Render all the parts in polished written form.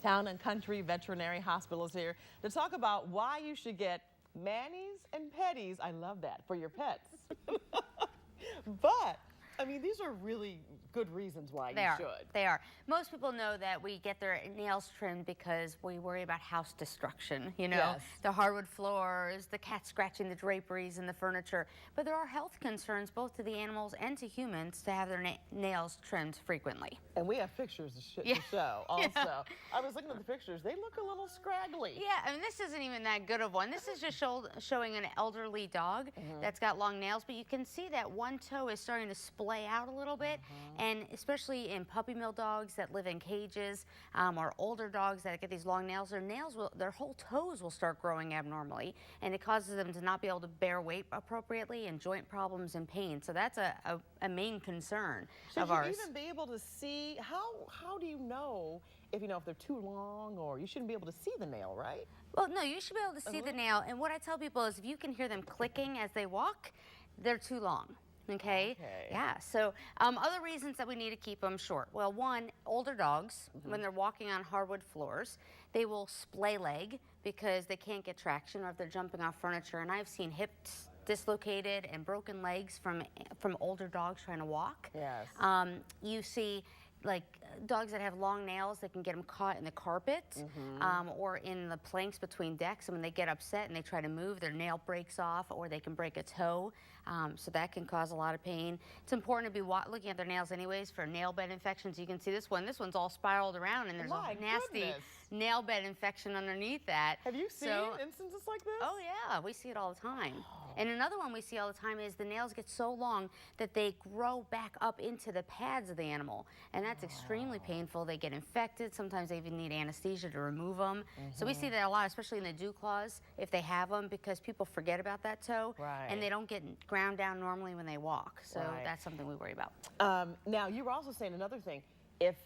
Town and Country Veterinary Hospital is here to talk about why you should get manis and petties. I love that, for your pets. But I mean, these are really good reasons why you should. They are. Most people know that we get their nails trimmed because we worry about house destruction, you know, Yes. the hardwood floors, the cat scratching the draperies and the furniture. But there are health concerns both to the animals and to humans to have their nails trimmed frequently. And we have pictures to show also. Yeah. I was looking at the pictures. They look a little scraggly. Yeah, I mean, this isn't even that good of one. This is just showing an elderly dog that's got long nails, but you can see that one toe is starting to splay out a little bit, and especially in puppy mill dogs that live in cages, or older dogs that get these long nails, their whole toes will start growing abnormally, and it causes them to not be able to bear weight appropriately and joint problems and pain. So that's a main concern of ours. Should you even be able to see, how do you know if they're too long, or you shouldn't be able to see the nail, right? Well, no, you should be able to see the nail, and what I tell people is if you can hear them clicking as they walk, they're too long. Okay. Yeah. So other reasons that we need to keep them short. Well, one, older dogs, when they're walking on hardwood floors, they will splay leg because they can't get traction, or if they're jumping off furniture. And I've seen hips dislocated and broken legs from older dogs trying to walk. Yes. You see like dogs that have long nails that can get them caught in the carpet or in the planks between decks, and when they get upset and they try to move, their nail breaks off, or they can break a toe, so that can cause a lot of pain. It's important to be looking at their nails anyways for nail bed infections. You can see this one's all spiraled around, and there's a nasty nail bed infection underneath that. Have you seen instances like this? Oh yeah, we see it all the time. And another one we see all the time is the nails get so long that they grow back up into the pads of the animal, and that's extremely painful. They get infected. Sometimes they even need anesthesia to remove them. So we see that a lot, especially in the dew claws, if they have them, because people forget about that toe, and they don't get ground down normally when they walk. So that's something we worry about. Now, you were also saying another thing. If,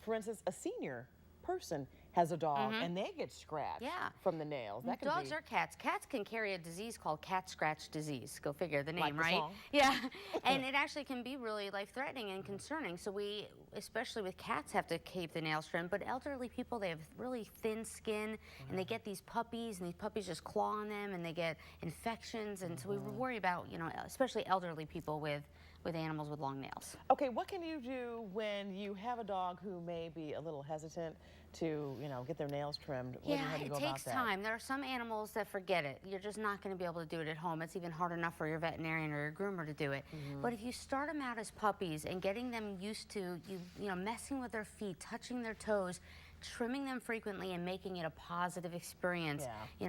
for instance, a senior person has a dog and they get scratched from the nails. That Dogs or cats. Cats can carry a disease called cat scratch disease. Go figure, the name, like right? The song. Yeah. And it actually can be really life-threatening and concerning. So we, especially with cats, have to keep the nails trimmed. But elderly people, they have really thin skin, and they get these puppies, and these puppies just claw on them, and they get infections. And so we worry about, especially elderly people with animals with long nails. Okay, what can you do when you have a dog who may be a little hesitant to, get their nails trimmed? Yeah, it takes time. There are some animals that forget it. You're just not going to be able to do it at home. It's even hard enough for your veterinarian or your groomer to do it. But if you start them out as puppies and getting them used to, messing with their feet, touching their toes, trimming them frequently and making it a positive experience.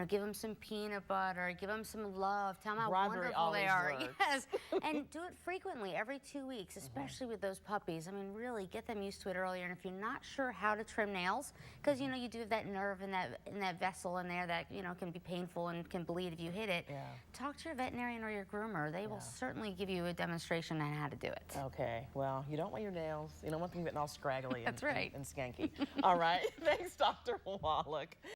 Give them some peanut butter, give them some love, tell them how wonderful they are. Yes, and do it frequently, every 2 weeks, especially with those puppies. I mean, really get them used to it earlier. And if you're not sure how to trim nails, because you do have that nerve in that vessel in there that can be painful and can bleed if you hit it. Talk to your veterinarian or your groomer. They will certainly give you a demonstration on how to do it. Okay, well, you don't want your nails, you don't want them getting all scraggly That's right. and skanky. All right. Thanks, Dr. Wallach.